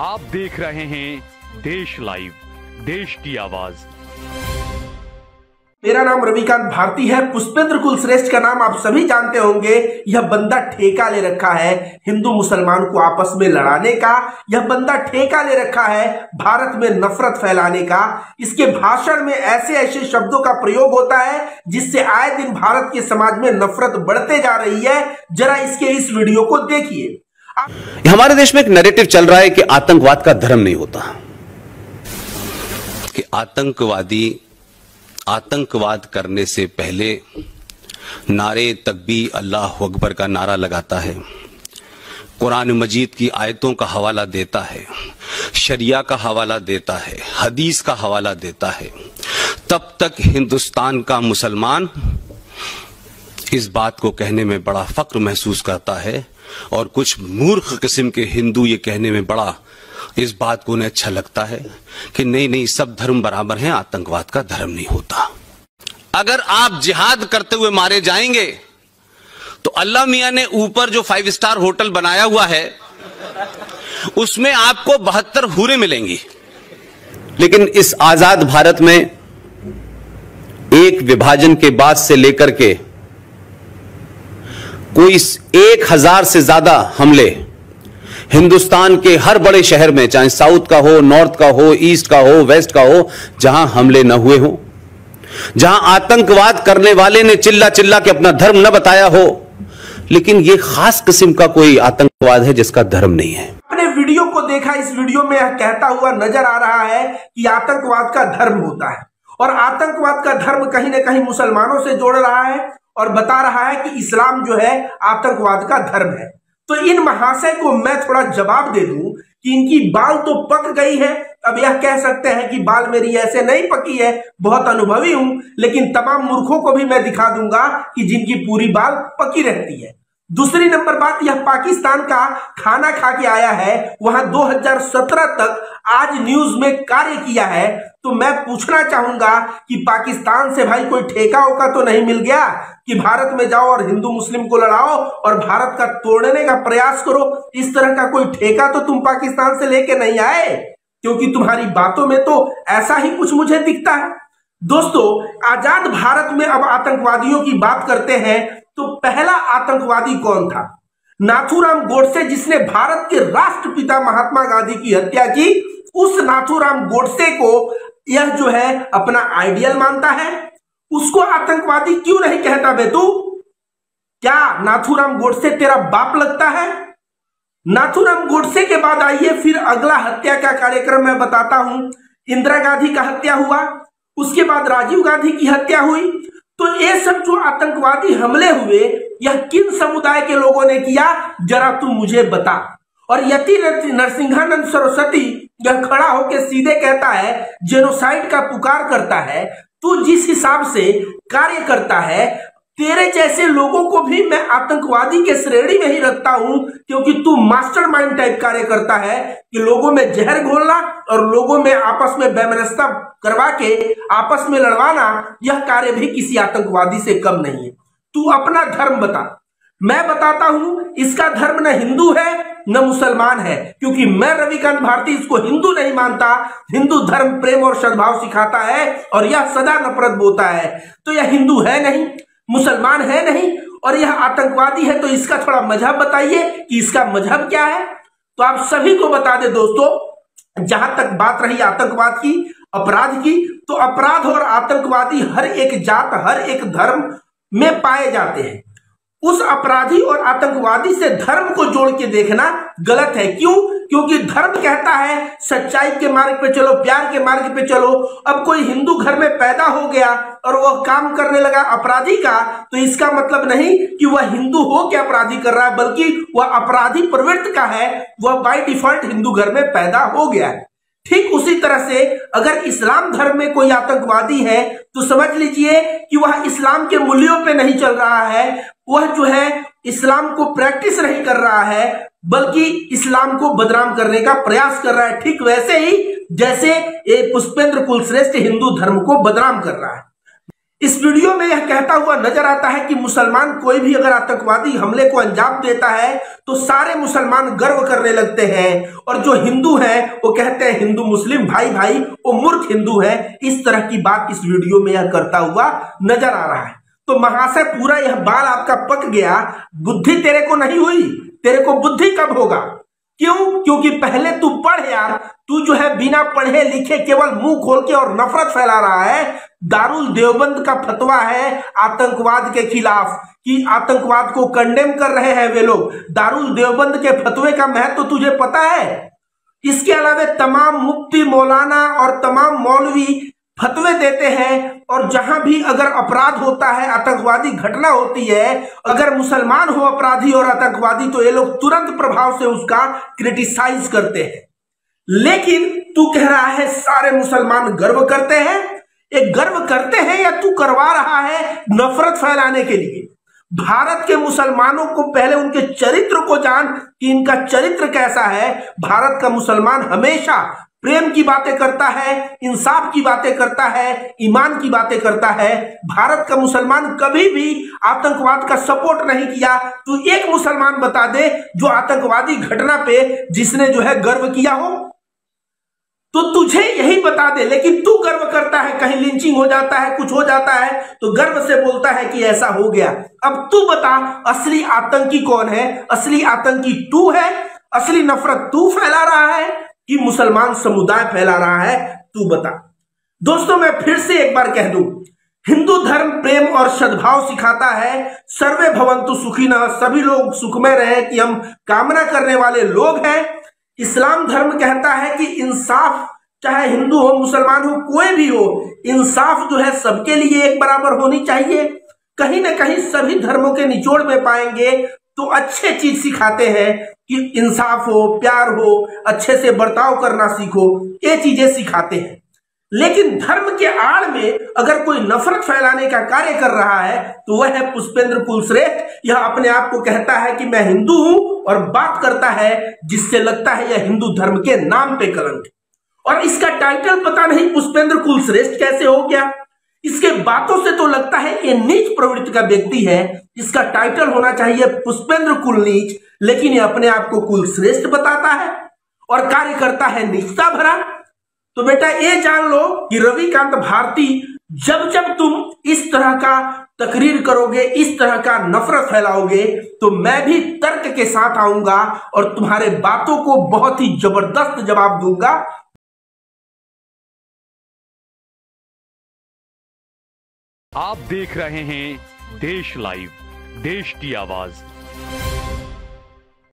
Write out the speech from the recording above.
आप देख रहे हैं देश लाइव, देश की आवाज। मेरा नाम रविकांत भारती है। पुष्पेंद्र कुलश्रेष्ठ का नाम आप सभी जानते होंगे। यह बंदा ठेका ले रखा है हिंदू मुसलमान को आपस में लड़ाने का। यह बंदा ठेका ले रखा है भारत में नफरत फैलाने का। इसके भाषण में ऐसे ऐसे शब्दों का प्रयोग होता है जिससे आए दिन भारत के समाज में नफरत बढ़ते जा रही है। जरा इसके इस वीडियो को देखिए। हमारे देश में एक नैरेटिव चल रहा है कि आतंकवाद का धर्म नहीं होता, कि आतंकवादी आतंकवाद करने से पहले नारे तकबीर अल्लाह अकबर का नारा लगाता है, कुरान मजीद की आयतों का हवाला देता है, शरिया का हवाला देता है, हदीस का हवाला देता है, तब तक हिंदुस्तान का मुसलमान इस बात को कहने में बड़ा फक्र महसूस करता है और कुछ मूर्ख किस्म के हिंदू ये कहने में बड़ा इस बात को उन्हें अच्छा लगता है कि नहीं नहीं, सब धर्म बराबर हैं, आतंकवाद का धर्म नहीं होता। अगर आप जिहाद करते हुए मारे जाएंगे तो अल्लाह मियां ने ऊपर जो 5 स्टार होटल बनाया हुआ है उसमें आपको 72 हूरें मिलेंगी। लेकिन इस आजाद भारत में एक विभाजन के बाद से लेकर के कोई 1000 से ज्यादा हमले हिंदुस्तान के हर बड़े शहर में, चाहे साउथ का हो, नॉर्थ का हो, ईस्ट का हो, वेस्ट का हो, जहां हमले न हुए हो, जहां आतंकवाद करने वाले ने चिल्ला चिल्ला के अपना धर्म न बताया हो, लेकिन यह खास किस्म का कोई आतंकवाद है जिसका धर्म नहीं है। अपने वीडियो को देखा, इस वीडियो में यह कहता हुआ नजर आ रहा है कि आतंकवाद का धर्म होता है और आतंकवाद का धर्म कहीं ना कहीं मुसलमानों से जोड़ रहा है और बता रहा है कि इस्लाम जो है आतंकवाद का धर्म है। तो इन महाशय को मैं थोड़ा जवाब दे दूं कि इनकी बाल तो पक गई है। अब यह कह सकते हैं कि बाल मेरी ऐसे नहीं पकी है, बहुत अनुभवी हूं, लेकिन तमाम मूर्खों को भी मैं दिखा दूंगा कि जिनकी पूरी बाल पकी रहती है। दूसरी नंबर बात, यह पाकिस्तान का खाना खा के आया है, वहां 2017 तक आज न्यूज में कार्य किया है। तो मैं पूछना चाहूंगा कि पाकिस्तान से भाई कोई ठेका ओका तो नहीं मिल गया कि भारत में जाओ और हिंदू मुस्लिम को लड़ाओ और भारत का तोड़ने का प्रयास करो? इस तरह का कोई ठेका तो तुम पाकिस्तान से लेके नहीं आए, क्योंकि तुम्हारी बातों में तो ऐसा ही कुछ मुझे दिखता है। दोस्तों, आजाद भारत में अब आतंकवादियों की बात करते हैं तो पहला आतंकवादी कौन था? नाथूराम गोडसे, जिसने भारत के राष्ट्रपिता महात्मा गांधी की हत्या की। उस नाथूराम गोडसे को यह जो है अपना आइडियल मानता है, उसको आतंकवादी क्यों नहीं कहता बे तू? क्या नाथूराम गोडसे तेरा बाप लगता है? नाथूराम गोडसे के बाद आइए फिर अगला हत्या का कार्यक्रम मैं बताता हूं। इंदिरा गांधी का हत्या हुआ, उसके बाद राजीव गांधी की हत्या हुई। तो ये सब जो आतंकवादी हमले हुए, यह किन समुदाय के लोगों ने किया, जरा तू मुझे बता। और यति नरसिंहानंद सरस्वती यह खड़ा होकर सीधे कहता है, जेनोसाइड का पुकार करता है। तू जिस हिसाब से कार्य करता है, तेरे जैसे लोगों को भी मैं आतंकवादी के श्रेणी में ही रखता हूं, क्योंकि तू मास्टरमाइंड टाइप कार्य करता है कि लोगों में जहर घोलना और लोगों में आपस में वैमनस्यता करवा के आपस में लड़वाना, यह कार्य भी किसी आतंकवादी से कम नहीं है। तू अपना धर्म बता। मैं बताता हूं, इसका धर्म न हिंदू है न मुसलमान है, क्योंकि मैं रविकांत भारती इसको हिंदू नहीं मानता। हिंदू धर्म प्रेम और सद्भाव सिखाता है और यह सदा नफरत बोता है। तो यह हिंदू है नहीं, मुसलमान है नहीं, और यह आतंकवादी है। तो इसका थोड़ा मजहब बताइए कि इसका मजहब क्या है। तो आप सभी को बता दे दोस्तों, जहां तक बात रही आतंकवाद की, अपराध की, तो अपराध और आतंकवादी हर एक जात, हर एक धर्म में पाए जाते हैं। उस अपराधी और आतंकवादी से धर्म को जोड़ के देखना गलत है। क्यों? क्योंकि धर्म कहता है सच्चाई के मार्ग पे चलो, प्यार के मार्ग पे चलो। अब कोई हिंदू घर में पैदा हो गया और वह काम करने लगा अपराधी का, तो इसका मतलब नहीं कि वह हिंदू हो के अपराधी कर रहा है, बल्कि वह अपराधी प्रवृत्ति का है, वह बाय डिफॉल्ट हिंदू घर में पैदा हो गया है। ठीक उसी तरह से अगर इस्लाम धर्म में कोई आतंकवादी है तो समझ लीजिए कि वह इस्लाम के मूल्यों पे नहीं चल रहा है, वह जो है इस्लाम को प्रैक्टिस नहीं कर रहा है, बल्कि इस्लाम को बदनाम करने का प्रयास कर रहा है। ठीक वैसे ही जैसे पुष्पेंद्र कुलश्रेष्ठ हिंदू धर्म को बदनाम कर रहा है। इस वीडियो में यह कहता हुआ नजर आता है कि मुसलमान कोई भी अगर आतंकवादी हमले को अंजाम देता है तो सारे मुसलमान गर्व करने लगते हैं, और जो हिंदू हैं वो कहते हैं हिंदू मुस्लिम भाई भाई, वो मूर्ख हिंदू है। इस तरह की बात इस वीडियो में यह करता हुआ नजर आ रहा है। तो महाशय, पूरा यह बाल आपका पक गया, बुद्धि तेरे को नहीं हुई। तेरे को बुद्धि कब होगा? क्यों? क्योंकि पहले तू पढ़ यार। तू जो है बिना पढ़े लिखे केवल मुंह खोल के और नफरत फैला रहा है। दारुल देवबंद का फतवा है आतंकवाद के खिलाफ कि आतंकवाद को कंडेम कर रहे हैं वे लोग। दारुल देवबंद के फतवे का महत्व तुझे पता है? इसके अलावा तमाम मुफ्ती, मौलाना और तमाम मौलवी फतवे देते हैं, और जहां भी अगर अपराध होता है, आतंकवादी घटना होती है, अगर मुसलमान हो अपराधी और आतंकवादी, तो ये लोग तुरंत प्रभाव से उसका क्रिटिसाइज करते हैं। लेकिन तू कह रहा है सारे मुसलमान गर्व करते हैं। ये गर्व करते हैं या तू करवा रहा है नफरत फैलाने के लिए? भारत के मुसलमानों को पहले उनके चरित्र को जान कि इनका चरित्र कैसा है। भारत का मुसलमान हमेशा प्रेम की बातें करता है, इंसाफ की बातें करता है, ईमान की बातें करता है। भारत का मुसलमान कभी भी आतंकवाद का सपोर्ट नहीं किया। तू एक मुसलमान बता दे जो आतंकवादी घटना पे जिसने जो है गर्व किया हो, तो तुझे यही बता दे। लेकिन तू गर्व करता है, कहीं लिंचिंग हो जाता है, कुछ हो जाता है तो गर्व से बोलता है कि ऐसा हो गया। अब तू बता, असली आतंकी कौन है? असली आतंकी तू है? असली नफरत तू फैला रहा है कि मुसलमान समुदाय फैला रहा है? तू बता। दोस्तों, मैं फिर से एक बार कह दूं, हिंदू धर्म प्रेम और सद्भाव सिखाता है। सर्वे भवन्तु सुखिनः, सभी लोग सुखमय रहे कि हम कामना करने वाले लोग हैं। इस्लाम धर्म कहता है कि इंसाफ, चाहे हिंदू हो, मुसलमान हो, कोई भी हो, इंसाफ जो है सबके लिए एक बराबर होनी चाहिए। कहीं ना कहीं सभी धर्मों के निचोड़ में पाएंगे तो अच्छे चीज सिखाते हैं कि इंसाफ हो, प्यार हो, अच्छे से बर्ताव करना सीखो, ये चीजें सिखाते हैं। लेकिन धर्म के आड़ में अगर कोई नफरत फैलाने का कार्य कर रहा है तो वह है पुष्पेंद्र कुलश्रेष्ठ। यह अपने आप को कहता है कि मैं हिंदू हूं और बात करता है जिससे लगता है यह हिंदू धर्म के नाम पे कलंक। और इसका टाइटल पता नहीं पुष्पेंद्र कुलश्रेष्ठ कैसे हो गया। इसके बातों से तो लगता है ये नीच प्रवृत्ति का व्यक्ति है। इसका टाइटल होना चाहिए पुष्पेंद्र कुल नीच, लेकिन ये अपने आप को कुलश्रेष्ठ बताता है और कार्य करता है नीचता भरा। तो बेटा ये जान लो कि रविकांत भारती, जब जब तुम इस तरह का तकरीर करोगे, इस तरह का नफरत फैलाओगे, तो मैं भी तर्क के साथ आऊंगा और तुम्हारे बातों को बहुत ही जबरदस्त जवाब दूंगा। आप देख रहे हैं देश लाइव, देश की आवाज।